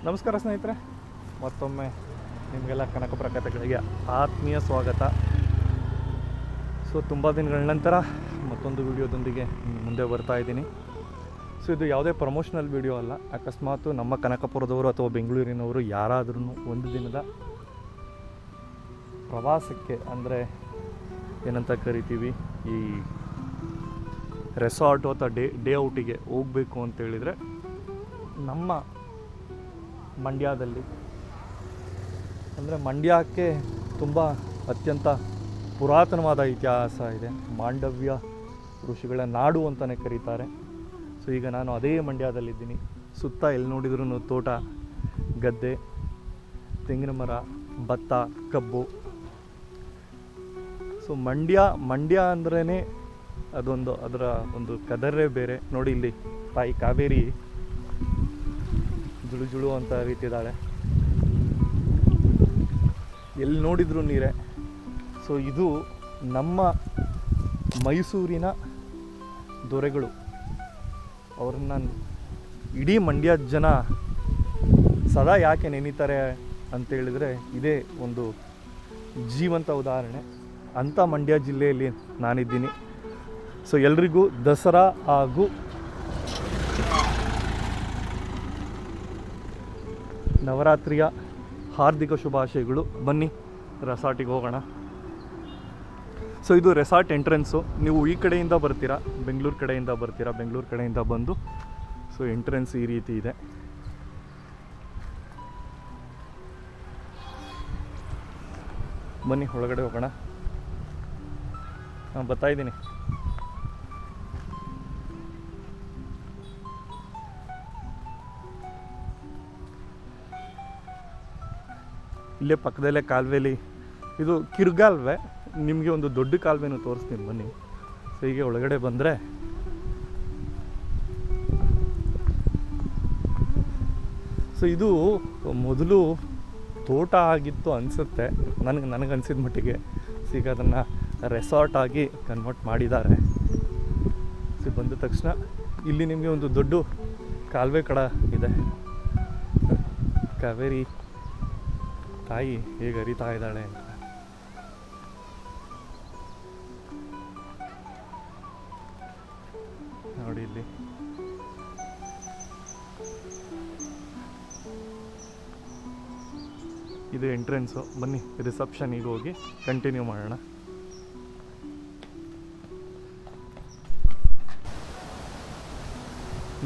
ನಮಸ್ಕಾರ ಸ್ನೇಹಿತರೆ, ಮತ್ತೊಮ್ಮೆ ನಿಮಗೆಲ್ಲ ಕನಕಪುರ ಕಥೆಗಳಿಗೆ ಆತ್ಮೀಯ ಸ್ವಾಗತ. ತುಂಬ ದಿನಗಳ ನಂತರ ಮತ್ತೊಂದು ವಿಡಿಯೋದೊಂದಿಗೆ ಮುಂದೆ ಬರ್ತಾ ಇದ್ದೀನಿ. ಇದು ಯಾವುದೇ ಪ್ರಮೋಷನಲ್ ವಿಡಿಯೋ ಅಲ್ಲ. ಅಕಸ್ಮಾತ್ ನಮ್ಮ ಕನಕಪುರದವರು ಅಥವಾ ಬೆಂಗಳೂರಿನವರು ಯಾರಾದ್ರೂ ಒಂದು ದಿನದ ಪ್ರವಾಸಕ್ಕೆ, ಅಂದರೆ ಏನಂತ ಕರಿತೀವಿ, ಈ ರೆಸಾರ್ಟು ಅಥವಾ ಡೇ ಔಟಿಗೆ ಹೋಗಬೇಕು ಅಂತೇಳಿದರೆ ನಮ್ಮ ಮಂಡ್ಯದಲ್ಲಿ, ಅಂದರೆ ಮಂಡ್ಯಕ್ಕೆ ತುಂಬ ಅತ್ಯಂತ ಪುರಾತನವಾದ ಇತಿಹಾಸ ಇದೆ. ಮಾಂಡವ್ಯ ಋಷಿಗಳ ನಾಡು ಅಂತಲೇ ಕರೀತಾರೆ. ಈಗ ನಾನು ಅದೇ ಮಂಡ್ಯದಲ್ಲಿದ್ದೀನಿ. ಸುತ್ತ ಎಲ್ಲಿ ನೋಡಿದ್ರೂ ತೋಟ, ಗದ್ದೆ, ತೆಂಗಿನ ಮರ, ಭತ್ತ, ಕಬ್ಬು. ಮಂಡ್ಯ ಅಂದ್ರೇ ಅದರ ಒಂದು ಕದರೇ ಬೇರೆ. ನೋಡಿ, ಇಲ್ಲಿ ತಾಯಿ ಕಾವೇರಿ ಜುಳು ಜುಳು ಅಂತ ರೀತಿದ್ದಾಳೆ, ಎಲ್ಲಿ ನೋಡಿದ್ರು ನೀರೇ. ಇದು ನಮ್ಮ ಮೈಸೂರಿನ ದೊರೆಗಳು. ಅವ್ರನ್ನ ಇಡೀ ಮಂಡ್ಯ ಜನ ಸದಾ ಯಾಕೆ ನೆನೀತಾರೆ ಅಂತೇಳಿದರೆ ಇದೇ ಒಂದು ಜೀವಂತ ಉದಾಹರಣೆ. ಅಂಥ ಮಂಡ್ಯ ಜಿಲ್ಲೆಯಲ್ಲಿ ನಾನಿದ್ದೀನಿ. ಎಲ್ರಿಗೂ ದಸರಾ ಹಾಗೂ ನವರಾತ್ರಿಯ ಹಾರ್ದಿಕ ಶುಭಾಶಯಗಳು. ಬನ್ನಿ ರೆಸಾರ್ಟಿಗೆ ಹೋಗೋಣ. ಇದು ರೆಸಾರ್ಟ್ ಎಂಟ್ರೆನ್ಸು. ನೀವು ಈ ಕಡೆಯಿಂದ ಬರ್ತೀರಾ, ಬೆಂಗಳೂರು ಕಡೆಯಿಂದ ಬಂದು ಎಂಟ್ರೆನ್ಸ್ ಈ ರೀತಿ ಇದೆ. ಬನ್ನಿ ಒಳಗಡೆ ಹೋಗೋಣ. ಬರ್ತಾ ಇದ್ದೀನಿ. ಇಲ್ಲೇ ಪಕ್ಕದಲ್ಲೇ ಕಾಲುವೆಲಿ, ಇದು ಕಿರುಗಾಲ್ವೆ. ನಿಮಗೆ ಒಂದು ದೊಡ್ಡ ಕಾಲುವೆನೂ ತೋರಿಸ್ತೀನಿ ಬನ್ನಿ. ಹೀಗೆ ಒಳಗಡೆ ಬಂದರೆ ಇದು ಮೊದಲು ತೋಟ ಆಗಿತ್ತು ಅನಿಸುತ್ತೆ, ನನಗನ್ಸಿದ ಮಟ್ಟಿಗೆ. ಈಗ ಅದನ್ನು ರೆಸಾರ್ಟ್ ಆಗಿ ಕನ್ವರ್ಟ್ ಮಾಡಿದ್ದಾರೆ. ಬಂದ ತಕ್ಷಣ ಇಲ್ಲಿ ನಿಮಗೆ ಒಂದು ದೊಡ್ಡ ಕಾಲುವೆ ಕಡ ಇದೆ. ಕಾವೇರಿ ತಾಯಿ ಹೇಗೆ ಹರಿತಾ ಇದ್ದಾಳೆ ಅಂತ ನೋಡಿ. ಇಲ್ಲಿ ಇದು ಎಂಟ್ರೆನ್ಸು. ಬನ್ನಿ ರಿಸೆಪ್ಷನಿಗೆ ಹೋಗಿ ಕಂಟಿನ್ಯೂ ಮಾಡೋಣ.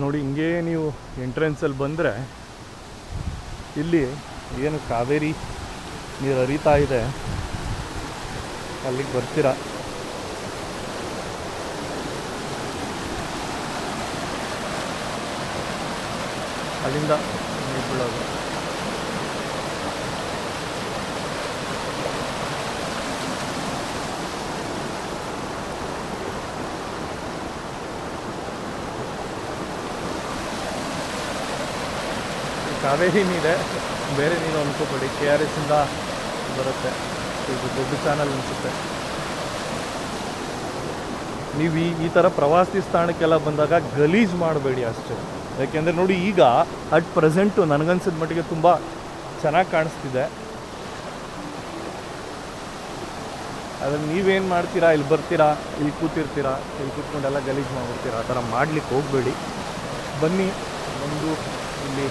ನೋಡಿ, ಹಿಂಗೆ ನೀವು ಎಂಟ್ರೆನ್ಸಲ್ಲಿ ಬಂದರೆ ಇಲ್ಲಿ ಏನು ಕಾವೇರಿ ನೀರು ಹರಿತಾ ಇದೆ, ಅಲ್ಲಿಗೆ ಬರ್ತೀರಾ. ಅಲ್ಲಿಂದ ನೀರು ಬೀಳೋದು. ಕಾವೇರಿ ನೀರೇ, ಬೇರೆ ನೀರು ಅನ್ಕೋಬೇಡಿ. KRS ಇಂದ ಬರುತ್ತೆ. ಇದು ದೊಡ್ಡ ಚಾನಲ್ ಅನಿಸುತ್ತೆ. ನೀವು ಈ ಥರ ಪ್ರವಾಸಿ ಸ್ಥಾನಕ್ಕೆಲ್ಲ ಬಂದಾಗ ಗಲೀಜು ಮಾಡಬೇಡಿ ಅಷ್ಟೇ. ಯಾಕೆಂದರೆ ನೋಡಿ, ಈಗ ಅಟ್ ಪ್ರೆಸೆಂಟು ನನಗನ್ಸಿದ ಮಟ್ಟಿಗೆ ತುಂಬ ಚೆನ್ನಾಗಿ ಕಾಣಿಸ್ತಿದೆ. ಅದ್ರಲ್ಲಿ ನೀವೇನು ಮಾಡ್ತೀರಾ, ಇಲ್ಲಿ ಬರ್ತೀರಾ, ಇಲ್ಲಿ ಕೂತಿರ್ತೀರಾ, ಇಲ್ಲಿ ಕೂತ್ಕೊಂಡೆಲ್ಲ ಗಲೀಜು ಮಾಡ್ಬಿಡ್ತೀರಾ. ಆ ಥರ ಮಾಡಲಿಕ್ಕೆ ಹೋಗಬೇಡಿ. ಬನ್ನಿ, ಒಂದು ಇಲ್ಲಿ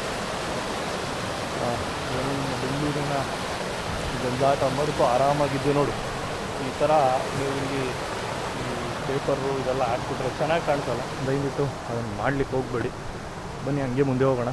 ಬೆಂಗಳೂರಿನ ಜಂಜಾಟ ಮರೆತು ಆರಾಮಾಗಿದ್ದು ನೋಡಿ. ಈ ಥರ ನೀವು ಇಲ್ಲಿ ಪೇಪರು ಇದೆಲ್ಲ ಹಾಕ್ಬಿಟ್ರೆ ಚೆನ್ನಾಗಿ ಕಾಣಿಸಲ್ಲ. ದಯವಿಟ್ಟು ಅದನ್ನು ಮಾಡಲಿಕ್ಕೆ ಹೋಗಬೇಡಿ. ಬನ್ನಿ ಹಂಗೆ ಮುಂದೆ ಹೋಗೋಣ.